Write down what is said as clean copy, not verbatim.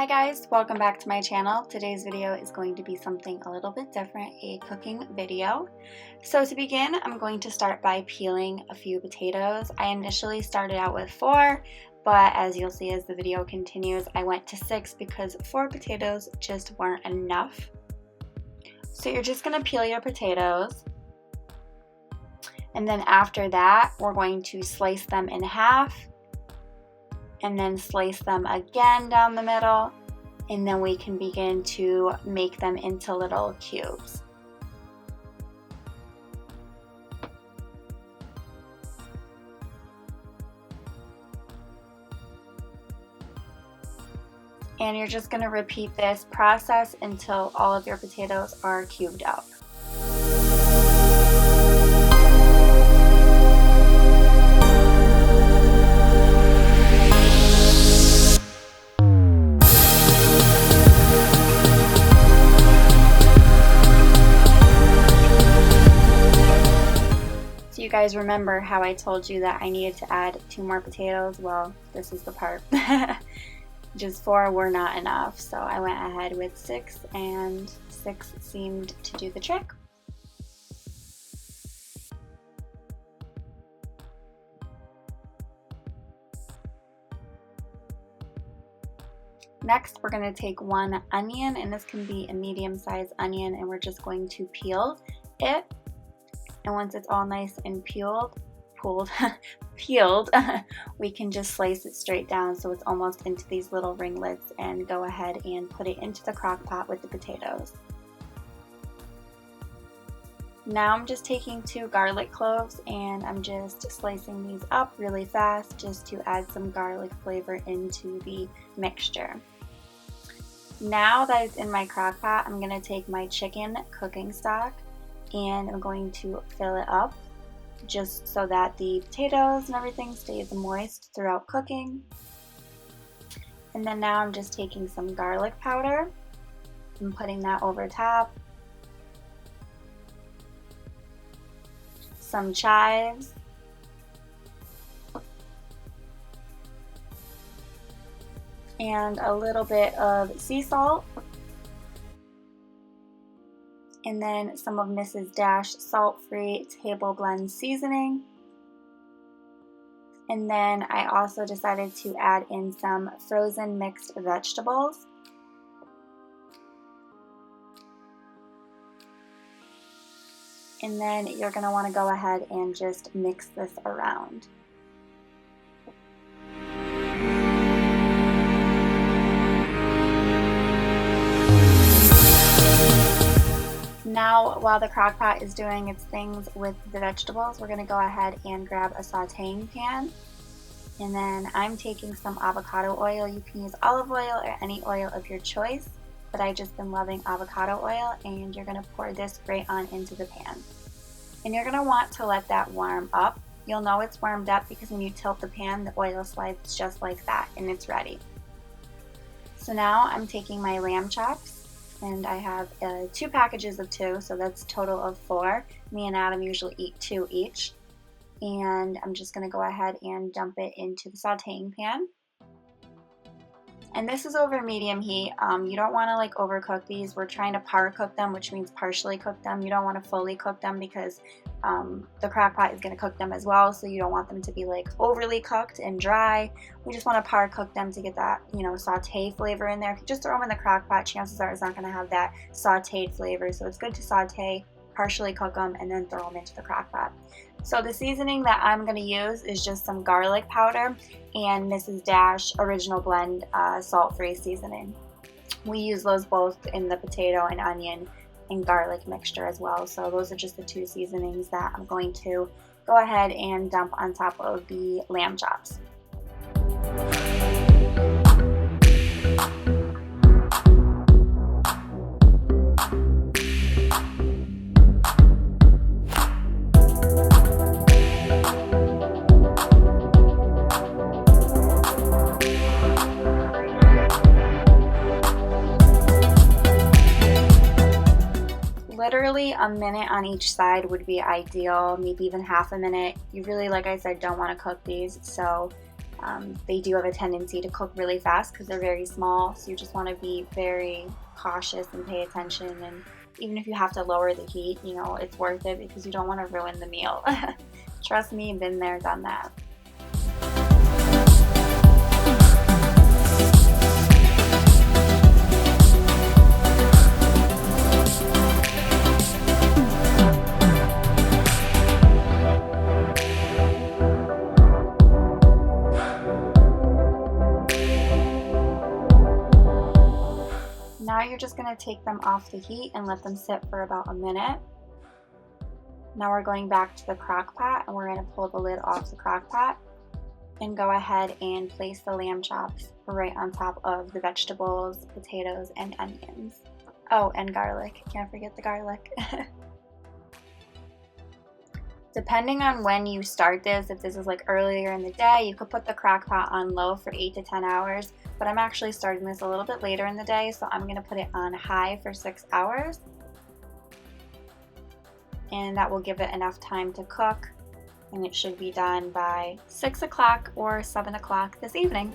Hi guys, welcome back to my channel. Today's video is going to be something a little bit different, a cooking video. So to begin, I'm going to start by peeling a few potatoes. I initially started out with 4, but as you'll see as the video continues, I went to 6 because 4 potatoes just weren't enough. So you're just going to peel your potatoes, and then after that, we're going to slice them in half, and then slice them again down the middle, and then we can begin to make them into little cubes. And you're just going to repeat this process until all of your potatoes are cubed up. You guys remember how I told you that I needed to add 2 more potatoes? Well, this is the part. Just 4 were not enough, so I went ahead with 6, and 6 seemed to do the trick. Next, we're going to take 1 onion, and this can be a medium-sized onion, and we're just going to peel it. And once it's all nice and peeled, we can just slice it straight down so it's almost into these little ringlets, and go ahead and put it into the crock pot with the potatoes. Now I'm just taking 2 garlic cloves, and I'm just slicing these up really fast just to add some garlic flavor into the mixture. Now that it's in my crock pot, I'm going to take my chicken cooking stock, and I'm going to fill it up just so that the potatoes and everything stays moist throughout cooking. And then now I'm just taking some garlic powder and putting that over top, some chives, and a little bit of sea salt, and then some of Mrs. Dash salt-free table blend seasoning. And then I also decided to add in some frozen mixed vegetables. And then you're going to want to go ahead and just mix this around. Now, while the crock pot is doing its things with the vegetables, we're going to go ahead and grab a sauteing pan. And then I'm taking some avocado oil. You can use olive oil or any oil of your choice, but I've just been loving avocado oil, and you're going to pour this right on into the pan. And you're going to want to let that warm up. You'll know it's warmed up because when you tilt the pan, the oil slides just like that, and it's ready. So now I'm taking my lamb chops, and I have 2 packages of 2, so that's a total of 4. Me and Adam usually eat 2 each. And I'm just going to go ahead and dump it into the sauteing pan. And this is over medium heat. You don't want to like overcook these. We're trying to par cook them, which means partially cook them. You don't want to fully cook them because the crock pot is going to cook them as well, so you don't want them to be like overly cooked and dry. We just want to par cook them to get that, you know, saute flavor in there. If you just throw them in the crock pot, chances are it's not going to have that sauteed flavor, so it's good to saute, partially cook them, and then throw them into the crock pot. So the seasoning that I'm going to use is just some garlic powder and Mrs. Dash Original Blend salt-free seasoning. We use those both in the potato and onion and garlic mixture as well. So those are just the 2 seasonings that I'm going to go ahead and dump on top of the lamb chops. Literally a minute on each side would be ideal, maybe even half a minute. You really, like I said, don't want to cook these, so They do have a tendency to cook really fast because they're very small, so you just want to be very cautious and pay attention. And even if you have to lower the heat, you know, it's worth it because you don't want to ruin the meal. Trust me, been there, done that. Now you're just going to take them off the heat and let them sit for about a minute. Now we're going back to the crock pot and we're going to pull the lid off the crock pot and go ahead and place the lamb chops right on top of the vegetables, potatoes, and onions. Oh, and garlic. Can't forget the garlic. Depending on when you start this, if this is like earlier in the day, you could put the crock pot on low for 8 to 10 hours, but I'm actually starting this a little bit later in the day, so I'm gonna put it on high for 6 hours. And that will give it enough time to cook, and it should be done by 6 o'clock or 7 o'clock this evening.